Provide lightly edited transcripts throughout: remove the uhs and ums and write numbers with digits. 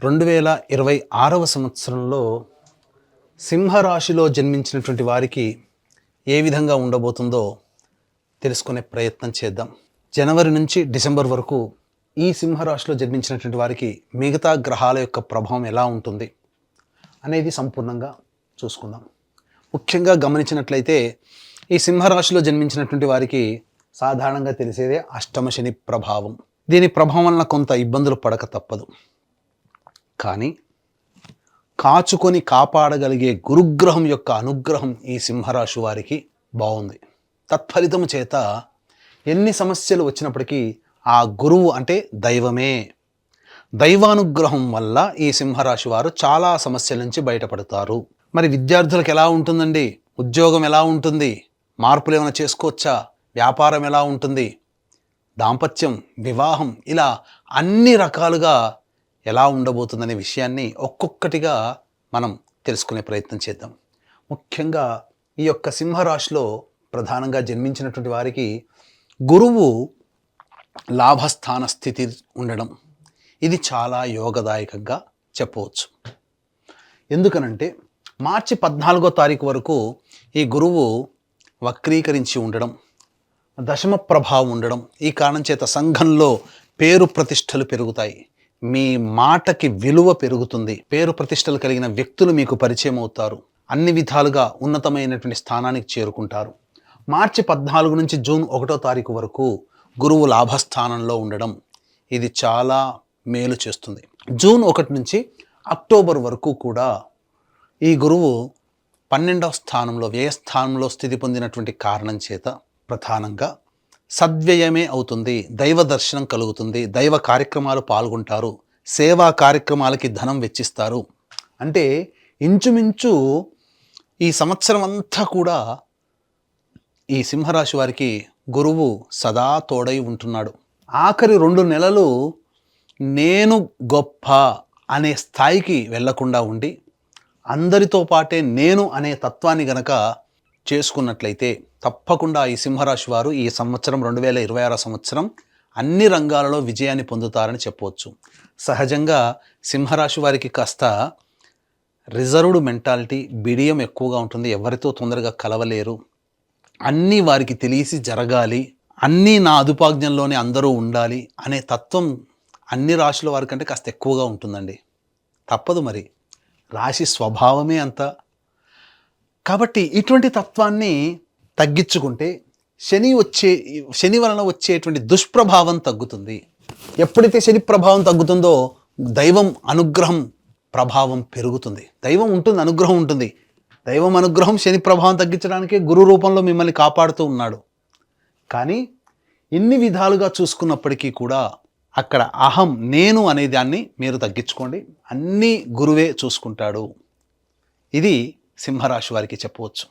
2026వ సంవత్సరంలో సింహరాశిలో జన్మించినటువంటి వారికి ఏ విధంగా ఉండబోతుందో తెలుసుకునే ప్రయత్నం చేద్దాం. జనవరి నుంచి డిసెంబర్ వరకు ఈ సింహరాశిలో జన్మించినటువంటి వారికి మిగతా గ్రహాల యొక్క ప్రభావం ఎలా ఉంటుంది అనేది సంపూర్ణంగా చూసుకుందాం. ముఖ్యంగా గమనించినట్లయితే ఈ సింహరాశిలో జన్మించినటువంటి వారికి సాధారణంగా తెలిసేదే అష్టమ శని ప్రభావం. దీని ప్రభావం వలన కొంత ఇబ్బందులు పడక తప్పదు. కానీ కాచుకొని కాపాడగలిగే గురుగ్రహం యొక్క అనుగ్రహం ఈ సింహరాశి వారికి బాగుంది. తత్ఫలితము చేత ఎన్ని సమస్యలు వచ్చినప్పటికీ ఆ గురువు అంటే దైవమే. దైవానుగ్రహం వల్ల ఈ సింహరాశి వారు చాలా సమస్యల నుంచి బయటపడతారు. మరి విద్యార్థులకు ఎలా ఉంటుందండి? ఉద్యోగం ఎలా ఉంటుంది? మార్పులు ఏమైనా చేసుకోవచ్చా? వ్యాపారం ఎలా ఉంటుంది? దాంపత్యం, వివాహం, ఇలా అన్ని రకాలుగా ఎలా ఉండబోతుందనే విషయాన్ని ఒక్కొక్కటిగా మనం తెలుసుకునే ప్రయత్నం చేద్దాం. ముఖ్యంగా ఈ యొక్క సింహరాశిలో ప్రధానంగా జన్మించినటువంటి వారికి గురువు లాభస్థాన స్థితి ఉండడం ఇది చాలా యోగదాయకంగా చెప్పవచ్చు. ఎందుకనంటే మార్చి 14వ తారీఖు వరకు ఈ గురువు వక్రీకరించి ఉండడం, దశమ ప్రభావం ఉండడం, ఈ కారణం చేత సంఘంలో పేరు ప్రతిష్టలు పెరుగుతాయి. మీ మాటకి విలువ పెరుగుతుంది. పేరు ప్రతిష్టలు కలిగిన వ్యక్తులు మీకు పరిచయం అవుతారు. అన్ని విధాలుగా ఉన్నతమైనటువంటి స్థానానికి చేరుకుంటారు. మార్చి 14 నుంచి జూన్ 1వ తారీఖు వరకు గురువు లాభస్థానంలో ఉండడం ఇది చాలా మేలు చేస్తుంది. జూన్ 1 నుంచి అక్టోబర్ వరకు కూడా ఈ గురువు 12వ స్థానంలో వ్యయస్థానంలో స్థితి పొందినటువంటి కారణం చేత ప్రధానంగా సద్వ్యయమే అవుతుంది. దైవ దర్శనం కలుగుతుంది. దైవ కార్యక్రమాలు పాల్గొంటారు. సేవా కార్యక్రమాలకి ధనం వెచ్చిస్తారు. అంటే ఇంచుమించు ఈ సంవత్సరం అంతా కూడా ఈ సింహరాశి వారికి గురువు సదా తోడై ఉంటున్నాడు. ఆఖరి 2 నెలలు నేను గొప్ప అనే స్థాయికి వెళ్లకుండా ఉండి అందరితో పాటే నేను అనే తత్వాన్ని గనక చేసుకున్నట్లయితే తప్పకుండా ఈ సింహరాశి వారు ఈ సంవత్సరం 2026 సంవత్సరం అన్ని రంగాలలో విజయాన్ని పొందుతారని చెప్పవచ్చు. సహజంగా సింహరాశి వారికి కాస్త రిజర్వ్డ్ మెంటాలిటీ, బిడియం ఎక్కువగా ఉంటుంది. ఎవరితో తొందరగా కలవలేరు. అన్నీ వారికి తెలిసి జరగాలి, అన్నీ నా అదుపాజ్ఞంలోనే అందరూ ఉండాలి అనే తత్వం అన్ని రాశుల వారికంటే కాస్త ఎక్కువగా ఉంటుందండి. తప్పదు, మరి రాశి స్వభావమే అంత. కాబట్టి ఇటువంటి తత్వాన్ని తగ్గించుకుంటే శని వలన వచ్చేటువంటి దుష్ప్రభావం తగ్గుతుంది. ఎప్పుడైతే శని ప్రభావం తగ్గుతుందో దైవం అనుగ్రహం ప్రభావం పెరుగుతుంది. దైవం ఉంటుంది, అనుగ్రహం ఉంటుంది. దైవం అనుగ్రహం శని ప్రభావం తగ్గించడానికే గురు రూపంలో మిమ్మల్ని కాపాడుతూ ఉన్నాడు. కానీ ఇన్ని విధాలుగా చూసుకున్నప్పటికీ కూడా అక్కడ అహం, నేను అనే దాన్ని మీరు తగ్గించుకోండి. అన్నీ గురువే చూసుకుంటాడు. ఇది సింహరాశి వారికి చెప్పవచ్చు.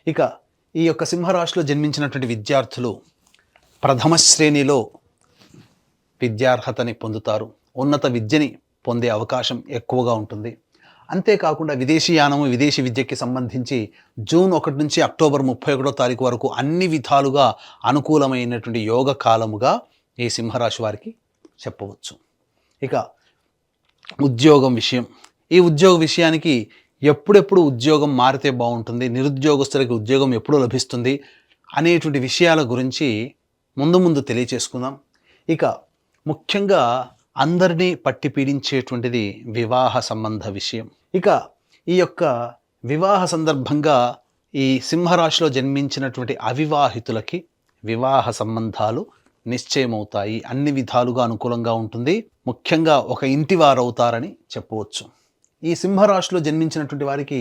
ఇక ఈ యొక్క సింహరాశిలో జన్మించినటువంటి విద్యార్థులు ప్రథమ శ్రేణిలో విద్యార్హతని పొందుతారు. ఉన్నత విద్యని పొందే అవకాశం ఎక్కువగా ఉంటుంది. అంతేకాకుండా విదేశీయానము, విదేశీ విద్యకి సంబంధించి జూన్ 1 నుంచి అక్టోబర్ 31వ తారీఖు వరకు అన్ని విధాలుగా అనుకూలమైనటువంటి యోగ కాలముగా ఈ సింహరాశి వారికి చెప్పవచ్చు. ఇక ఉద్యోగం విషయం, ఈ ఉద్యోగ విషయానికి ఎప్పుడెప్పుడు ఉద్యోగం మారితే బాగుంటుంది, నిరుద్యోగస్తులకి ఉద్యోగం ఎప్పుడు లభిస్తుంది అనేటువంటి విషయాల గురించి ముందు తెలియచేసుకుందాం. ఇక ముఖ్యంగా అందరినీ పట్టి పీడించేటువంటిది వివాహ సంబంధ విషయం. ఇక ఈ యొక్క వివాహ సందర్భంగా ఈ సింహరాశిలో జన్మించినటువంటి అవివాహితులకి వివాహ సంబంధాలు నిశ్చయమవుతాయి. అన్ని విధాలుగా అనుకూలంగా ఉంటుంది. ముఖ్యంగా ఒక ఇంటి వారవుతారని చెప్పవచ్చు. ఈ సింహరాశిలో జన్మించినటువంటి వారికి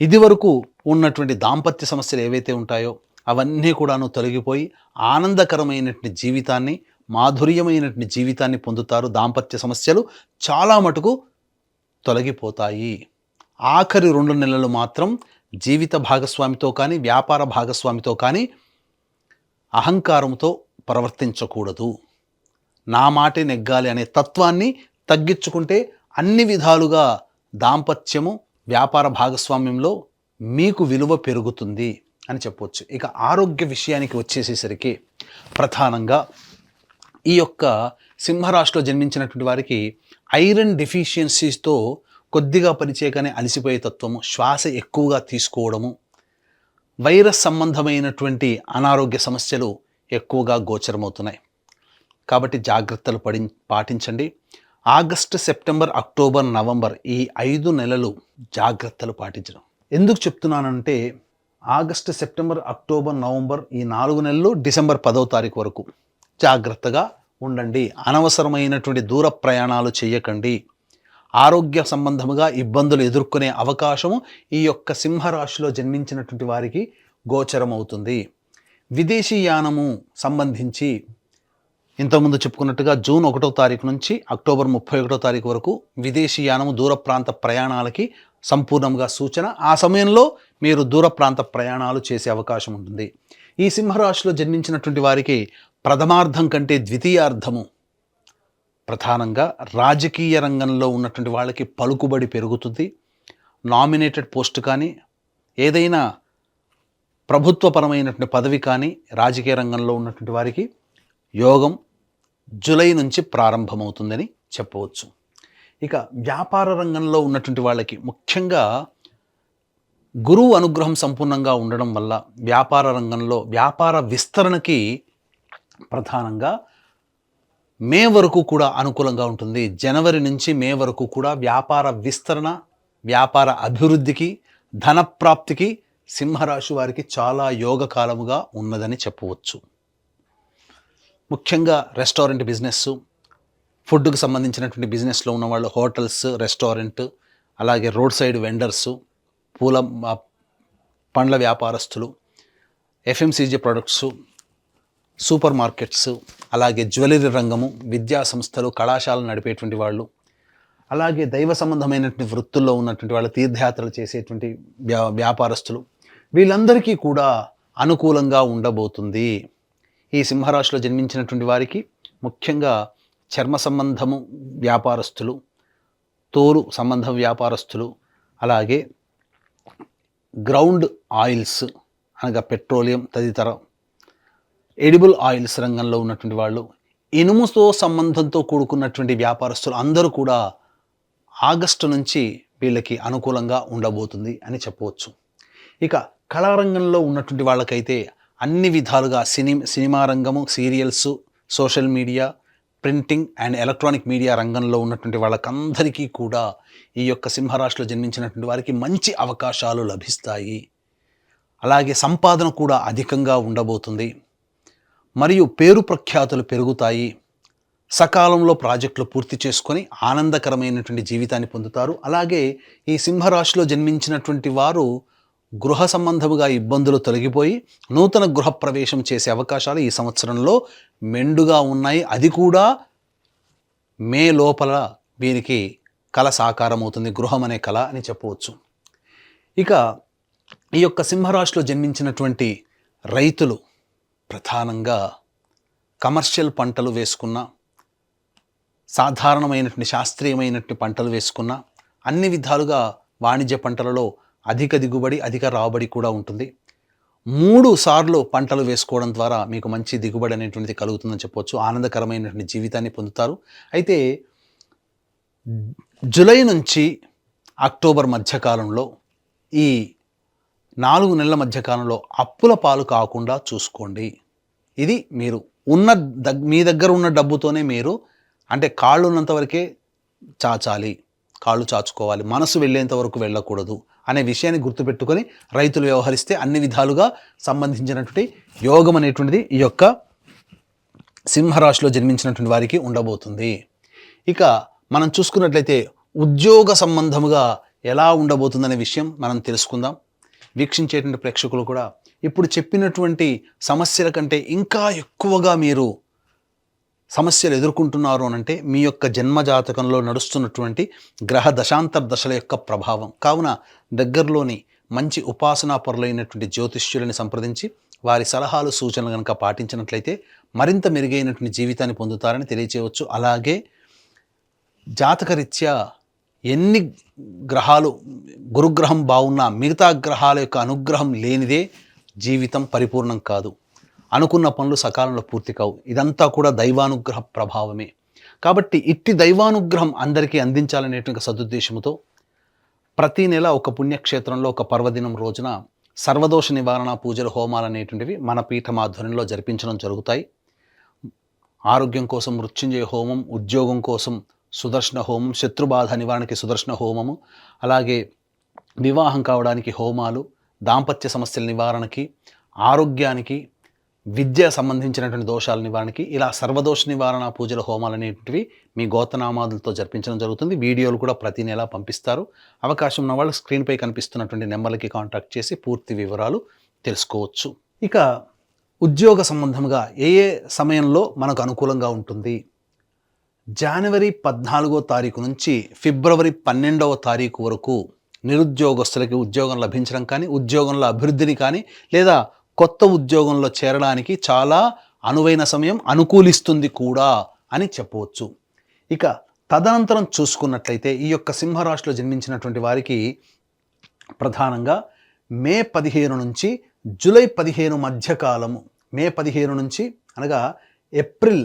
ఇదివరకు ఉన్నటువంటి దాంపత్య సమస్యలు ఏవైతే ఉంటాయో అవన్నీ కూడాను తొలగిపోయి ఆనందకరమైనటువంటి జీవితాన్ని, మాధుర్యమైనటువంటి జీవితాన్ని పొందుతారు. దాంపత్య సమస్యలు చాలా మటుకు తొలగిపోతాయి. ఆఖరి 2 నెలలు మాత్రం జీవిత భాగస్వామితో కానీ, వ్యాపార భాగస్వామితో కానీ అహంకారంతో ప్రవర్తించకూడదు. నా మాటే నెగ్గాలి అనే తత్వాన్ని తగ్గించుకుంటే అన్ని విధాలుగా దాంపత్యము, వ్యాపార భాగస్వామ్యంలో మీకు విలువ పెరుగుతుంది అని చెప్పవచ్చు. ఇక ఆరోగ్య విషయానికి వచ్చేసేసరికి ప్రధానంగా ఈ యొక్క సింహరాశిలో జన్మించినటువంటి వారికి ఐరన్ డెఫిషియన్సీతో కొద్దిగా పనిచేయగానే అలసిపోయే తత్వము, శ్వాస ఎక్కువగా తీసుకోవడము, వైరస్ సంబంధమైనటువంటి అనారోగ్య సమస్యలు ఎక్కువగా గోచరమవుతున్నాయి. కాబట్టి జాగ్రత్తలు పాటించండి. ఆగస్టు, సెప్టెంబర్, అక్టోబర్, నవంబర్ ఈ 5 నెలలు జాగ్రత్తలు పాటించడం. ఎందుకు చెప్తున్నానంటే ఆగస్టు, సెప్టెంబర్, అక్టోబర్, నవంబర్ ఈ 4 నెలలు డిసెంబర్ 10వ తారీఖు వరకు జాగ్రత్తగా ఉండండి. అనవసరమైనటువంటి దూర ప్రయాణాలు చేయకండి. ఆరోగ్య సంబంధముగా ఇబ్బందులు ఎదుర్కొనే అవకాశము ఈ యొక్క సింహరాశిలో జన్మించినటువంటి వారికి గోచరమవుతుంది. విదేశీయానము సంబంధించి ఇంతకుముందు చెప్పుకున్నట్టుగా జూన్ 1వ తారీఖు నుంచి అక్టోబర్ 31వ తారీఖు వరకు విదేశీయానము దూర ప్రాంత ప్రయాణాలకి సంపూర్ణంగా సూచన. ఆ సమయంలో మీరు దూర ప్రాంత ప్రయాణాలు చేసే అవకాశం ఉంటుంది. ఈ సింహరాశిలో జన్మించినటువంటి వారికి ప్రథమార్థం కంటే ద్వితీయార్థము ప్రధానంగా రాజకీయ రంగంలో ఉన్నటువంటి వాళ్ళకి పలుకుబడి పెరుగుతుంది. నామినేటెడ్ పోస్ట్ కానీ ఏదైనా ప్రభుత్వపరమైనటువంటి పదవి కానీ రాజకీయ రంగంలో ఉన్నటువంటి వారికి యోగం జూలై నుంచి ప్రారంభమవుతుందని చెప్పవచ్చు. ఇక వ్యాపార రంగంలో ఉన్నటువంటి వాళ్ళకి ముఖ్యంగా గురువు అనుగ్రహం సంపూర్ణంగా ఉండడం వల్ల వ్యాపార రంగంలో వ్యాపార విస్తరణకి ప్రధానంగా మే వరకు కూడా అనుకూలంగా ఉంటుంది. జనవరి నుంచి మే వరకు కూడా వ్యాపార విస్తరణ, వ్యాపార అభివృద్ధికి, ధనప్రాప్తికి సింహరాశి వారికి చాలా యోగకాలముగా ఉన్నదని చెప్పవచ్చు. ముఖ్యంగా రెస్టారెంట్ బిజినెస్, ఫుడ్కి సంబంధించినటువంటి బిజినెస్లో ఉన్నవాళ్ళు, హోటల్స్, రెస్టారెంట్, అలాగే రోడ్ సైడ్ వెండర్సు, పండ్ల వ్యాపారస్తులు, ఎఫ్ఎంసీజీ ప్రొడక్ట్సు, సూపర్ మార్కెట్స్, అలాగే జ్యువెలరీ రంగము, విద్యా సంస్థలు, కళాశాలలు నడిపేటువంటి వాళ్ళు, అలాగే దైవ సంబంధమైనటువంటి వృత్తుల్లో ఉన్నటువంటి వాళ్ళు, తీర్థయాత్రలు చేసేటువంటి వ్యాపారస్తులు, వీళ్ళందరికీ కూడా అనుకూలంగా ఉండబోతుంది. ఈ సింహరాశిలో జన్మించినటువంటి వారికి ముఖ్యంగా చర్మ సంబంధము వ్యాపారస్తులు, తోలు సంబంధం వ్యాపారస్తులు, అలాగే గ్రౌండ్ ఆయిల్స్ అనగా పెట్రోలియం తదితర ఎడిబుల్ ఆయిల్స్ రంగంలో ఉన్నటువంటి వాళ్ళు, ఇనుముతో సంబంధంతో కూడుకున్నటువంటి వ్యాపారస్తులు అందరూ కూడా ఆగస్టు నుంచి వీళ్ళకి అనుకూలంగా ఉండబోతుంది అని చెప్పవచ్చు. ఇక కళారంగంలో ఉన్నటువంటి వాళ్ళకైతే అన్ని విధాలుగా సినిమా రంగము, serials, social media, printing and electronic media రంగంలో ఉన్నటువంటి వాళ్ళకందరికీ కూడా ఈ యొక్క సింహరాశిలో జన్మించినటువంటి వారికి మంచి అవకాశాలు లభిస్తాయి. అలాగే సంపాదన కూడా అధికంగా ఉండబోతుంది. మరియు పేరు ప్రఖ్యాతులు పెరుగుతాయి. సకాలంలో ప్రాజెక్టులు పూర్తి చేసుకొని ఆనందకరమైనటువంటి జీవితాన్ని పొందుతారు. అలాగే ఈ సింహరాశిలో జన్మించినటువంటి వారు గృహ సంబంధముగా ఇబ్బందులు తొలగిపోయి నూతన గృహ ప్రవేశం చేసే అవకాశాలు ఈ సంవత్సరంలో మెండుగా ఉన్నాయి. అది కూడా మే లోపల వీరికి కళ సాకారం అవుతుంది, గృహం అనే కళ అని చెప్పవచ్చు. ఇక ఈ యొక్క సింహరాశిలో జన్మించినటువంటి రైతులు ప్రధానంగా కమర్షియల్ పంటలు వేసుకున్న, సాధారణమైనటువంటి శాస్త్రీయమైనటువంటి పంటలు వేసుకున్న, అన్ని విధాలుగా వాణిజ్య పంటలలో అధిక దిగుబడి, అధిక రాబడి కూడా ఉంటుంది. 3 సార్లు పంటలు వేసుకోవడం ద్వారా మీకు మంచి దిగుబడి అనేటువంటిది కలుగుతుందని చెప్పవచ్చు. ఆనందకరమైనటువంటి జీవితాన్ని పొందుతారు. అయితే జూలై నుంచి అక్టోబర్ మధ్యకాలంలో, ఈ 4 నెలల మధ్యకాలంలో అప్పుల పాలు కాకుండా చూసుకోండి. ఇది మీరు మీ దగ్గర ఉన్న డబ్బుతోనే మీరు, అంటే కాళ్ళు ఉన్నంత వరకే చాచాలి, కాళ్ళు చాచుకోవాలి, మనసు వెళ్ళేంత వరకు వెళ్ళకూడదు అనే విషయాన్ని గుర్తుపెట్టుకొని రైతులు వ్యవహరిస్తే అన్ని విధాలుగా సంబంధించినటువంటి యోగం అనేటువంటిది ఈ యొక్క సింహరాశిలో జన్మించినటువంటి వారికి ఉండబోతుంది. ఇక మనం చూసుకున్నట్లయితే ఉద్యోగ సంబంధముగా ఎలా ఉండబోతుందనే విషయం మనం తెలుసుకుందాం. వీక్షించేటువంటి ప్రేక్షకులు కూడా ఇప్పుడు చెప్పినటువంటి సమస్యల కంటే ఇంకా ఎక్కువగా మీరు సమస్యలు ఎదుర్కొంటున్నారు అనంటే మీ యొక్క జన్మజాతకంలో నడుస్తున్నటువంటి గ్రహ దశాంతర దశల యొక్క ప్రభావం. కావున దగ్గరలోని మంచి ఉపాసనా పరులైనటువంటి జ్యోతిష్యులని సంప్రదించి వారి సలహాలు సూచనలు కనుక పాటించినట్లయితే మరింత మెరుగైనటువంటి జీవితాన్ని పొందుతారని తెలియచేయవచ్చు. అలాగే జాతకరీత్యా ఎన్ని గ్రహాలు, గురుగ్రహం బాగున్నా మిగతా గ్రహాల యొక్క అనుగ్రహం లేనిదే జీవితం పరిపూర్ణం కాదు. అనుకున్న పనులు సకాలంలో పూర్తి కావు. ఇదంతా కూడా దైవానుగ్రహ ప్రభావమే. కాబట్టి ఇట్టి దైవానుగ్రహం అందరికీ అందించాలనేటువంటి సదుద్దేశంతో ప్రతి నెల ఒక పుణ్యక్షేత్రంలో ఒక పర్వదినం రోజున సర్వదోష నివారణ పూజలు హోమాలు అనేటువంటివి మన పీఠం ఆధ్వర్యంలో జరిపించడం జరుగుతాయి. ఆరోగ్యం కోసం మృత్యుంజయ హోమం, ఉద్యోగం కోసం సుదర్శన హోమం, శత్రుబాధ నివారణకి సుదర్శన హోమము, అలాగే వివాహం కావడానికి హోమాలు, దాంపత్య సమస్యల నివారణకి, ఆరోగ్యానికి, విద్య సంబంధించినటువంటి దోషాల నివారణకి, ఇలా సర్వదోష నివారణ పూజల హోమాలు అనేటివి మీ గోతనామాదులతో జరిపించడం జరుగుతుంది. వీడియోలు కూడా ప్రతి నెల పంపిస్తారు. అవకాశం ఉన్న వాళ్ళు స్క్రీన్పై కనిపిస్తున్నటువంటి నెంబర్లకి కాంటాక్ట్ చేసి పూర్తి వివరాలు తెలుసుకోవచ్చు. ఇక ఉద్యోగ సంబంధంగా ఏ ఏ సమయంలో మనకు అనుకూలంగా ఉంటుంది? జనవరి 14వ తారీఖు నుంచి ఫిబ్రవరి 12వ తారీఖు వరకు నిరుద్యోగస్తులకి ఉద్యోగం లభించడం కానీ, ఉద్యోగంలో అభివృద్ధిని కానీ, లేదా కొత్త ఉద్యోగంలో చేరడానికి చాలా అనువైన సమయం, అనుకూలిస్తుంది కూడా అని చెప్పవచ్చు. ఇక తదనంతరం చూసుకున్నట్లయితే ఈ యొక్క సింహరాశిలో జన్మించినటువంటి వారికి ప్రధానంగా మే 15 నుంచి జూలై 15 మధ్యకాలము, మే 15 నుంచి అనగా ఏప్రిల్,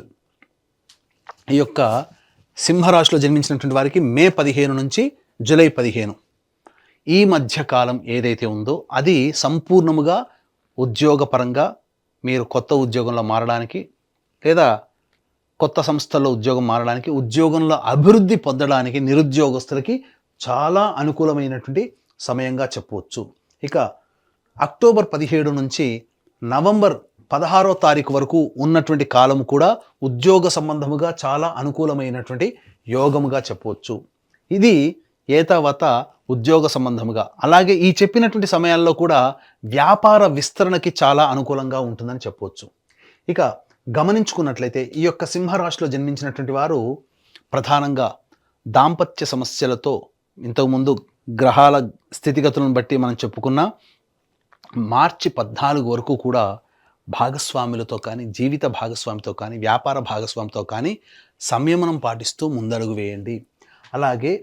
ఈ యొక్క సింహరాశిలో జన్మించినటువంటి వారికి మే 15 నుంచి జూలై 15 ఈ మధ్యకాలం ఏదైతే ఉందో అది సంపూర్ణముగా ఉద్యోగపరంగా మీరు కొత్త ఉద్యోగంలో మారడానికి, లేదా కొత్త సంస్థల్లో ఉద్యోగం మారడానికి, ఉద్యోగంలో అభివృద్ధి పొందడానికి నిరుద్యోగస్తులకి చాలా అనుకూలమైనటువంటి సమయంగా చెప్పవచ్చు. ఇక అక్టోబర్ 17 నుంచి నవంబర్ 16వ తారీఖు వరకు ఉన్నటువంటి కాలం కూడా ఉద్యోగ సంబంధముగా చాలా అనుకూలమైనటువంటి యోగముగా చెప్పవచ్చు. ఇది ఏతావత ఉద్యోగ సంబంధముగా. అలాగే ఈ చెప్పినటువంటి సమయాల్లో కూడా వ్యాపార విస్తరణకి చాలా అనుకూలంగా ఉంటుందని చెప్పవచ్చు. ఇక గమనించుకున్నట్లయితే ఈ యొక్క సింహరాశిలో జన్మించినటువంటి వారు ప్రధానంగా దాంపత్య సమస్యలతో, ఇంతకుముందు గ్రహాల స్థితిగతులను బట్టి మనం చెప్పుకున్న మార్చి 14 వరకు కూడా భాగస్వాములతో కానీ, జీవిత భాగస్వామితో కానీ, వ్యాపార భాగస్వామితో కానీ సంయమనం పాటిస్తూ ముందడుగు వేయండి. అలాగే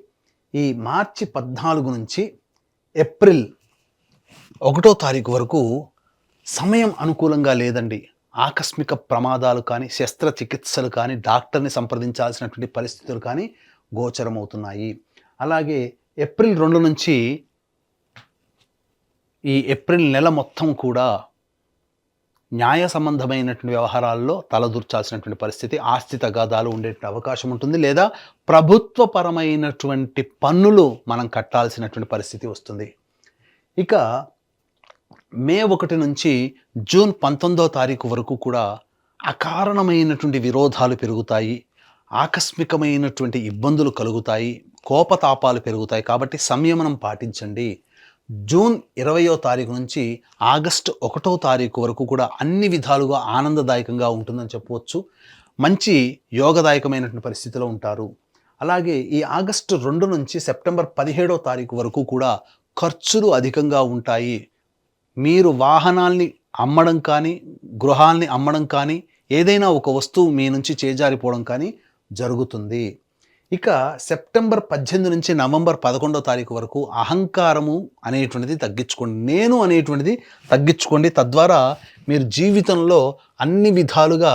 ఈ మార్చి 14 నుంచి ఏప్రిల్ 1వ తారీఖు వరకు సమయం అనుకూలంగా లేదండి. ఆకస్మిక ప్రమాదాలు కానీ, శస్త్రచికిత్సలు కానీ, డాక్టర్ని సంప్రదించాల్సినటువంటి పరిస్థితులు కానీ గోచరమవుతున్నాయి. అలాగే ఏప్రిల్ 2 నుంచి ఈ ఏప్రిల్ నెల మొత్తం కూడా న్యాయ సంబంధమైనటువంటి వ్యవహారాల్లో తలదూర్చాల్సినటువంటి పరిస్థితి, ఆస్తి తగాదాలు ఉండేటువంటి అవకాశం ఉంటుంది, లేదా ప్రభుత్వపరమైనటువంటి పన్నులు మనం కట్టాల్సినటువంటి పరిస్థితి వస్తుంది. ఇక మే 1 నుంచి జూన్ 19వ తారీఖు వరకు కూడా అకారణమైనటువంటి విరోధాలు పెరుగుతాయి, ఆకస్మికమైనటువంటి ఇబ్బందులు కలుగుతాయి, కోపతాపాలు పెరుగుతాయి. కాబట్టి సంయమనం పాటించండి. జూన్ 20వ తారీఖు నుంచి ఆగస్టు 1వ తారీఖు వరకు కూడా అన్ని విధాలుగా ఆనందదాయకంగా ఉంటుందని చెప్పవచ్చు. మంచి యోగదాయకమైనటువంటి పరిస్థితిలో ఉంటారు. అలాగే ఈ ఆగస్టు 2 నుంచి సెప్టెంబర్ 17వ తారీఖు వరకు కూడా ఖర్చులు అధికంగా ఉంటాయి. మీరు వాహనాల్ని అమ్మడం కానీ, గృహాల్ని అమ్మడం కానీ, ఏదైనా ఒక వస్తువు మీ నుంచి చేజారిపోవడం కానీ జరుగుతుంది. ఇక సెప్టెంబర్ 18 నుంచి నవంబర్ 11వ తారీఖు వరకు అహంకారము అనేటువంటిది తగ్గించుకోండి, నేను అనేటువంటిది తగ్గించుకోండి. తద్వారా మీరు జీవితంలో అన్ని విధాలుగా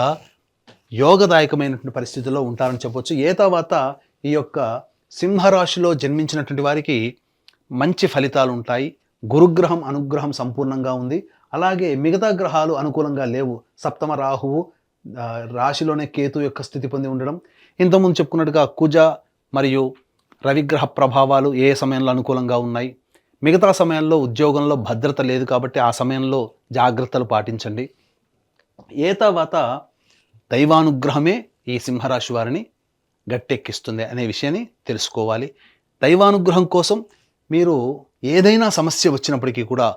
యోగదాయకమైనటువంటి పరిస్థితుల్లో ఉంటారని చెప్పవచ్చు. ఏ తర్వాత ఈ యొక్క సింహరాశిలో జన్మించినటువంటి వారికి మంచి ఫలితాలు ఉంటాయి. గురుగ్రహం అనుగ్రహం సంపూర్ణంగా ఉంది. అలాగే మిగతా గ్రహాలు అనుకూలంగా లేవు. సప్తమ రాహువు, రాశిలోనే కేతు యొక్క స్థితి పొంది ఉండడం, ఇంతకుముందు చెప్పుకున్నట్టుగా కుజ మరియు రవిగ్రహ ప్రభావాలు ఏ సమయంలో అనుకూలంగా ఉన్నాయి. మిగతా సమయంలో ఉద్యోగంలో భద్రత లేదు కాబట్టి ఆ సమయంలో జాగ్రత్తలు పాటించండి. ఏ తర్వాత దైవానుగ్రహమే ఈ సింహరాశి వారిని గట్టెక్కిస్తుంది అనే విషయాన్ని తెలుసుకోవాలి. దైవానుగ్రహం కోసం మీరు ఏదైనా సమస్య వచ్చినప్పటికీ కూడా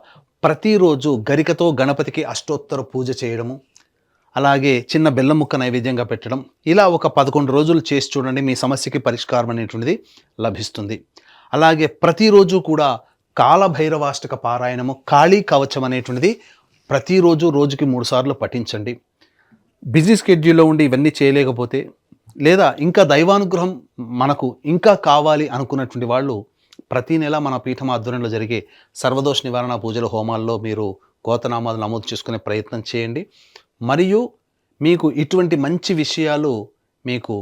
ప్రతిరోజు గరికతో గణపతికి అష్టోత్తర పూజ చేయడము, అలాగే చిన్న బెల్లం ముక్క నైవేద్యంగా పెట్టడం, ఇలా ఒక 11 రోజులు చేసి చూడండి. మీ సమస్యకి పరిష్కారం అనేటువంటిది లభిస్తుంది. అలాగే ప్రతిరోజు కూడా కాలభైరవాష్టక పారాయణము, కాళీ కవచం అనేటువంటిది ప్రతిరోజు రోజుకి 3 సార్లు పఠించండి. బిజీ స్కెడ్యూల్లో ఉండి ఇవన్నీ చేయలేకపోతే, లేదా ఇంకా దైవానుగ్రహం మనకు ఇంకా కావాలి అనుకున్నటువంటి వాళ్ళు ప్రతి నెల మన పీఠం ఆధ్వర్యంలో జరిగే సర్వదోష నివారణ పూజల హోమాల్లో మీరు గోతనామాలు నమోదు చేసుకునే ప్రయత్నం చేయండి. మరియు మీకు ఇటువంటి మంచి విషయాలు మీకు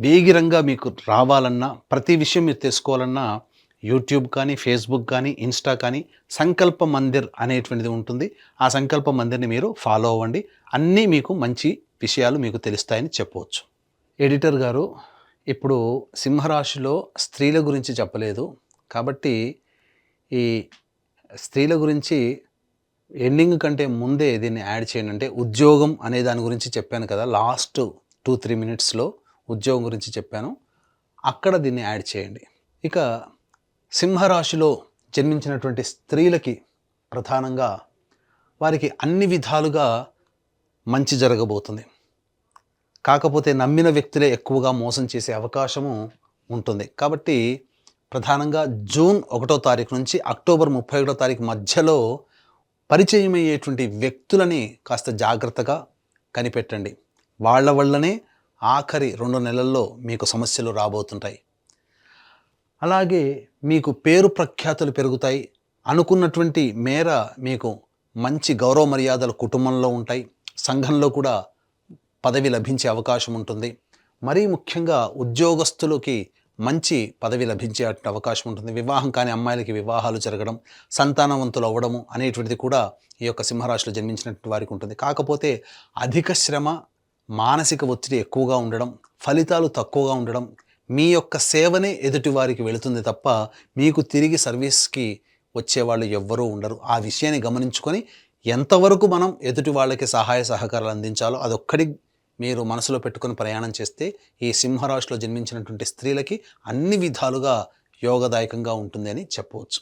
వేగిరంగా మీకు రావాలన్నా, ప్రతి విషయం మీరు తెలుసుకోవాలన్నా యూట్యూబ్ కానీ, ఫేస్బుక్ కానీ, ఇన్స్టా కానీ సంకల్ప మందిర్ అనేటువంటిది ఉంటుంది. ఆ సంకల్ప మందిర్‌ని మీరు ఫాలో అవ్వండి. అన్నీ మీకు మంచి విషయాలు మీకు తెలుస్తాయని చెప్పవచ్చు. ఎడిటర్ గారు, ఇప్పుడు సింహరాశిలో స్త్రీల గురించి చెప్పలేదు. కాబట్టి ఈ స్త్రీల గురించి ఎండింగ్ కంటే ముందే దీన్ని యాడ్ చేయండి. అంటే ఉద్యోగం అనే దాని గురించి చెప్పాను కదా! లాస్ట్ 2-3 మినిట్స్‌లో ఉద్యోగం గురించి చెప్పాను. అక్కడ దీన్ని యాడ్ చేయండి. ఇక సింహరాశిలో జన్మించినటువంటి స్త్రీలకి ప్రధానంగా వారికి అన్ని విధాలుగా మంచి జరగబోతుంది. కాకపోతే నమ్మిన వ్యక్తులే ఎక్కువగా మోసం చేసే అవకాశము ఉంటుంది. కాబట్టి ప్రధానంగా జూన్ 1వ తారీఖు నుంచి అక్టోబర్ 31వ తారీఖు మధ్యలో పరిచయమయ్యేటువంటి వ్యక్తులని కాస్త జాగ్రత్తగా కనిపెట్టండి. వాళ్ళ వల్లనే ఆఖరి 2 నెలల్లో మీకు సమస్యలు రాబోతుంటాయి. అలాగే మీకు పేరు ప్రఖ్యాతులు పెరుగుతాయి. అనుకున్నటువంటి మేర మీకు మంచి గౌరవ మర్యాదలు కుటుంబంలో ఉంటాయి. సంఘంలో కూడా పదవి లభించే అవకాశం ఉంటుంది. మరీ ముఖ్యంగా ఉద్యోగస్తులకి మంచి పదవి లభించే అవకాశం ఉంటుంది. వివాహం కాని అమ్మాయిలకి వివాహాలు జరగడం, సంతానవంతులు అవ్వడము అనేటువంటిది కూడా ఈ యొక్క సింహరాశిలో జన్మించినటువంటి వారికి ఉంటుంది. కాకపోతే అధిక శ్రమ, మానసిక ఒత్తిడి ఎక్కువగా ఉండడం, ఫలితాలు తక్కువగా ఉండడం, మీ యొక్క సేవనే ఎదుటి వారికి వెళుతుంది తప్ప మీకు తిరిగి సర్వీస్‌కి వచ్చేవాళ్ళు ఎవ్వరూ ఉండరు. ఆ విషయాన్ని గమనించుకొని ఎంతవరకు మనం ఎదుటి వాళ్ళకి సహాయ సహకారాలు అందించాలో అదొక్కటి మీరు మనసులో పెట్టుకొని ప్రయాణం చేస్తే ఈ సింహరాశిలో జన్మించినటువంటి స్త్రీలకి అన్ని విధాలుగా యోగదాయకంగా ఉంటుంది అని చెప్పవచ్చు.